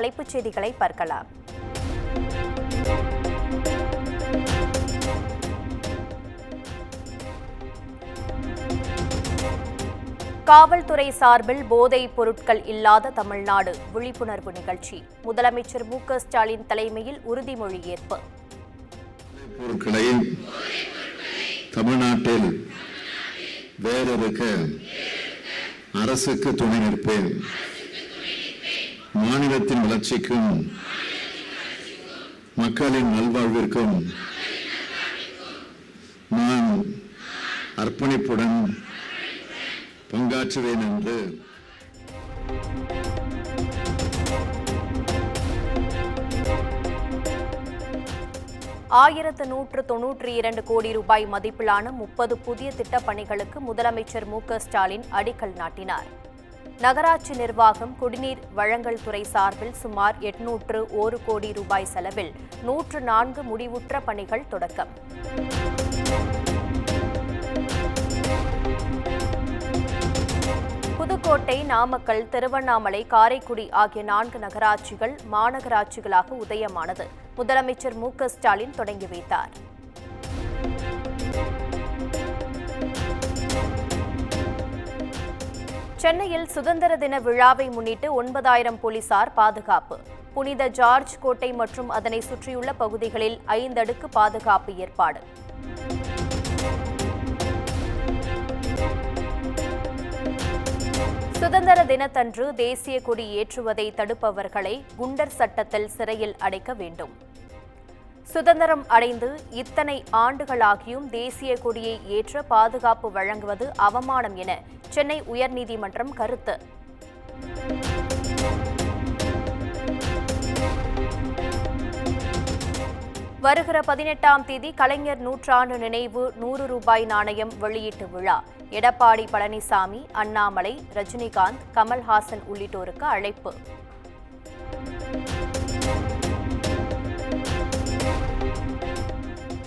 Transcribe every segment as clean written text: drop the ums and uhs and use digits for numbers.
தலைப்புச் செய்திகளை பார்க்கலாம். காவல்துறை சார்பில் போதைப் பொருட்கள் இல்லாத தமிழ்நாடு விழிப்புணர்வு நிகழ்ச்சி. முதலமைச்சர் மு.க.ஸ்டாலின் தலைமையில் உறுதிமொழி ஏற்பு. பொருட்களை தமிழ்நாட்டில் வேறொருக்க அரசுக்கு துணை நிற்பேன். மாநிலத்தின் வளர்ச்சிக்கும் மக்களின் நல்வாழ்விற்கும் நான் அர்ப்பணிப்புடன் பங்காற்றுவேன் என்று 1192 கோடி ரூபாய் மதிப்பிலான 30 புதிய திட்டப் பணிகளுக்கு முதலமைச்சர் மு.க.ஸ்டாலின் அடிக்கல் நாட்டினார். நகராட்சி நிர்வாகம் குடிநீர் வழங்கல் துறை சார்பில் சுமார் 801 கோடி ரூபாய் செலவில் 104 முடிவுற்ற பணிகள் தொடக்கம். புதுக்கோட்டை, நாமக்கல், திருவண்ணாமலை, காரைக்குடி ஆகிய 4 நகராட்சிகள் மாநகராட்சிகளாக உதயமானது. முதலமைச்சர் மு.க.ஸ்டாலின் தொடங்கி வைத்தார். சென்னையில் சுதந்திர தின விழாவை முன்னிட்டு 9000 போலீசார் பாதுகாப்பு. புனித ஜார்ஜ் கோட்டை மற்றும் அதனை சுற்றியுள்ள பகுதிகளில் 5 அடுக்கு பாதுகாப்பு ஏற்பாடு. சுதந்திர தினத்தன்று தேசிய கொடி ஏற்றுவதை தடுப்பவர்களை குண்டர் சட்டத்தில் சிறையில் அடைக்க வேண்டும். சுதந்திரம் அடைந்து இத்தனை ஆண்டுகளாகியும் தேசிய கொடியை ஏற்ற பாதுகாப்பு வழங்குவது அவமானம் என சென்னை உயர்நீதிமன்றம் கருத்து. வருகிற 18ஆம் தேதி கலைஞர் நூற்றாண்டு நினைவு 100 ரூபாய் நாணயம் வெளியீட்டு விழா. எடப்பாடி பழனிசாமி, அண்ணாமலை, ரஜினிகாந்த், கமல்ஹாசன் உள்ளிட்டோருக்கு அழைப்பு.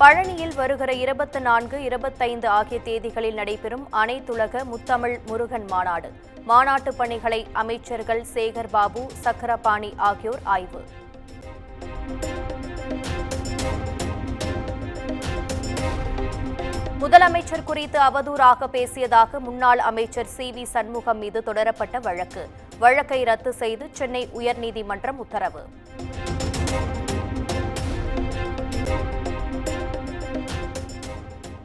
பழனியில் வருகிற 24, 25 ஆகிய தேதிகளில் நடைபெறும் அனைத்துலக முத்தமிழ் முருகன் மாநாடு. மாநாட்டு பணிகளை அமைச்சர்கள் சேகர் பாபு, சக்கரபாணி ஆகியோர் ஆய்வு. முதலமைச்சர் குறித்து அவதூறாக பேசியதாக முன்னாள் அமைச்சர் சி.வி. சண்முகம் மீது தொடரப்பட்ட வழக்கு. வழக்கை ரத்து செய்து சென்னை உயர்நீதிமன்றம் உத்தரவு.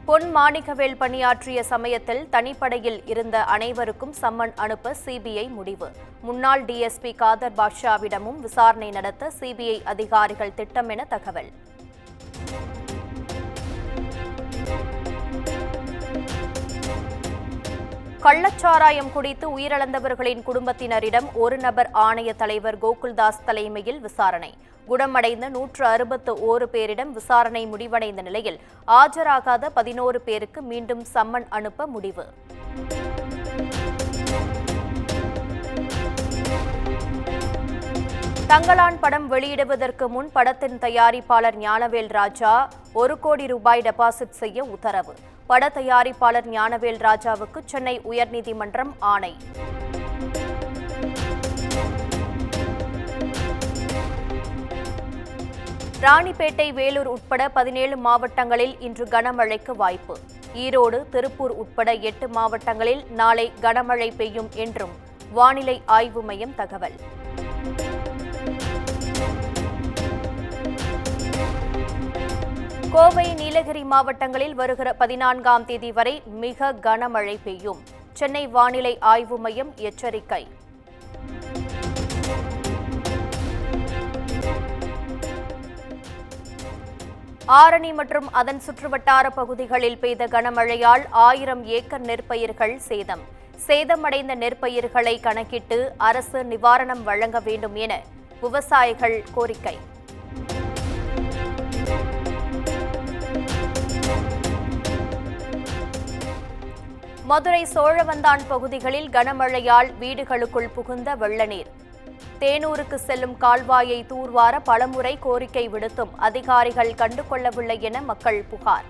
பொன் மாணிக்கவேல் பணியாற்றிய சமயத்தில் தனிப்படையில் இருந்த அனைவருக்கும் சம்மன் அனுப்ப சிபிஐ முடிவு. முன்னாள் டிஎஸ்பி காதர் பாட்ஷாவிடமும் விசாரணை நடத்த சிபிஐ அதிகாரிகள் திட்டம் என தகவல். கள்ளச்சாராயம் குடித்து உயிரிழந்தவர்களின் குடும்பத்தினரிடம் ஒரு நபர் ஆணைய தலைவர் கோகுல்தாஸ் தலைமையில் விசாரணை. குணமடைந்த 161 பேரிடம் விசாரணை முடிவடைந்த நிலையில் ஆஜராகாத 11 பேருக்கு மீண்டும் சம்மன் அனுப்ப முடிவு. தங்கலான் படம் வெளியிடுவதற்கு முன் படத்தின் தயாரிப்பாளர் ஞானவேல் ராஜா 1 கோடி ரூபாய் டெபாசிட் செய்ய உத்தரவு. பட தயாரிப்பாளர் ஞானவேல் ராஜாவுக்கு சென்னை உயர்நீதிமன்றம் ஆணை. ராணிப்பேட்டை, வேலூர் உட்பட 17 மாவட்டங்களில் இன்று கனமழைக்கு வாய்ப்பு. ஈரோடு, திருப்பூர் உட்பட 8 மாவட்டங்களில் நாளை கனமழை பெய்யும் என்றும் வானிலை ஆய்வு மையம் தகவல். கோவை, நீலகிரி மாவட்டங்களில் வருகிற 14ஆம் தேதி வரை மிக கனமழை பெய்யும். சென்னை வானிலை ஆய்வு மையம் எச்சரிக்கை. ஆரணி மற்றும் அதன் சுற்றுவட்டார பகுதிகளில் பெய்த கனமழையால் 1000 ஏக்கர் நெற்பயிர்கள் சேதம். சேதமடைந்த நெற்பயிர்களை கணக்கிட்டு அரசு நிவாரணம் வழங்க வேண்டும் என விவசாயிகள் கோரிக்கை. மதுரை, சோழவந்தான் பகுதிகளில் கனமழையால் வீடுகளுக்குள் புகுந்த வெள்ளநீர். தேனூருக்கு செல்லும் கால்வாயை தூர்வார பலமுறை கோரிக்கை விடுத்தும் அதிகாரிகள் கண்டுகொள்ளவில்லை என மக்கள் புகார்.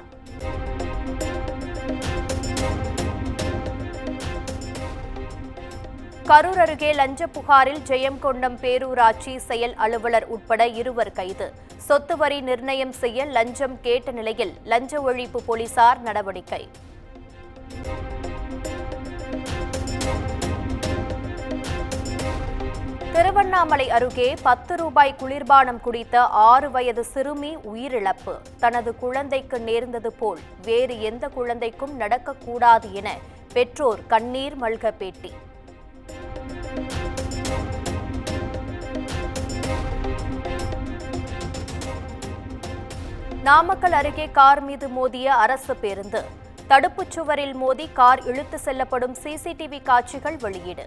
கரூர் அருகே லஞ்ச புகாரில் ஜெயங்கொண்டம் பேரூராட்சி செயல் அலுவலர் உட்பட 2 கைது. சொத்து வரி நிர்ணயம் செய்ய லஞ்சம் கேட்ட நிலையில் லஞ்ச ஒழிப்பு போலீசார் நடவடிக்கை. திருவண்ணாமலை அருகே 10 ரூபாய் குளிர்பானம் குடித்த 6 வயது சிறுமி உயிரிழப்பு. தனது குழந்தைக்கு நேர்ந்தது போல் வேறு எந்த குழந்தைக்கும் நடக்கக்கூடாது என பெற்றோர் கண்ணீர் மல்க பேட்டி. நாமக்கல் அருகே கார் மீது மோதிய அரசு பேருந்து. தடுப்புச் சுவரில் மோதி கார் இழுத்து செல்லப்படும் சிசிடிவி காட்சிகள் வெளியீடு.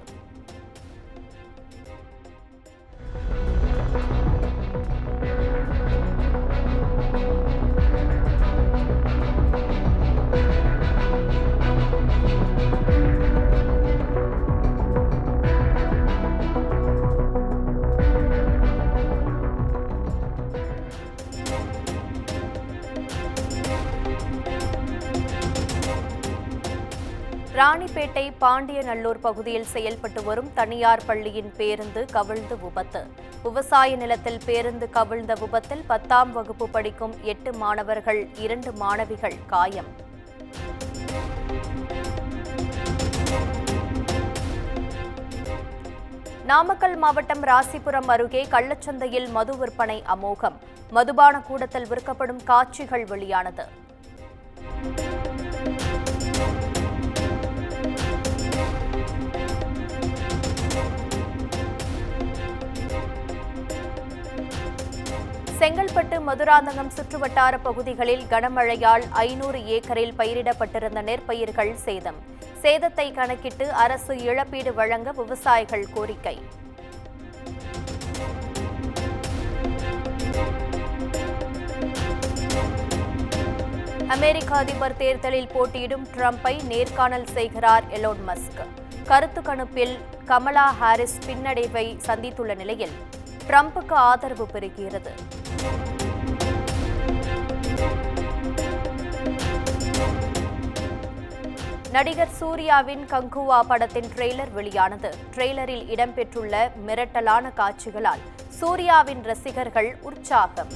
ராணிப்பேட்டை பாண்டியநல்லூர் பகுதியில் செயல்பட்டு வரும் தனியார் பள்ளியின் பேருந்து கவிழ்ந்து விபத்து. விவசாய நிலத்தில் பேருந்து கவிழ்ந்த விபத்தில் 10ஆம் வகுப்பு படிக்கும் 8 மாணவர்கள் 2 மாணவிகள் காயம். நாமக்கல் மாவட்டம் ராசிபுரம் அருகே கள்ளச்சந்தையில் மது விற்பனை அமோகம். மதுபான கூடத்தில் விற்கப்படும் காட்சிகள் வெளியானது. செங்கல்பட்டு மதுராந்தகம் சுற்றுவட்டார பகுதிகளில் கனமழையால் 500 ஏக்கரில் பயிரிடப்பட்டிருந்த நெற்பயிர்கள் சேதம். சேதத்தை கணக்கிட்டு அரசு இழப்பீடு வழங்க விவசாயிகள் கோரிக்கை. அமெரிக்க அதிபர் தேர்தலில் போட்டியிடும் ட்ரம்பை நேர்காணல் செய்கிறார் எலோன் மஸ்க். கருத்து கணிப்பில் கமலா ஹாரிஸ் பின்னடைவை சந்தித்துள்ள நிலையில் ட்ரம்புக்கு ஆதரவு பெருகிறது. நடிகர் சூர்யாவின் கங்குவா படத்தின் ட்ரெய்லர் வெளியானது. ட்ரெய்லரில் இடம்பெற்றுள்ள மிரட்டலான காட்சிகளால் சூர்யாவின் ரசிகர்கள் உற்சாகம்.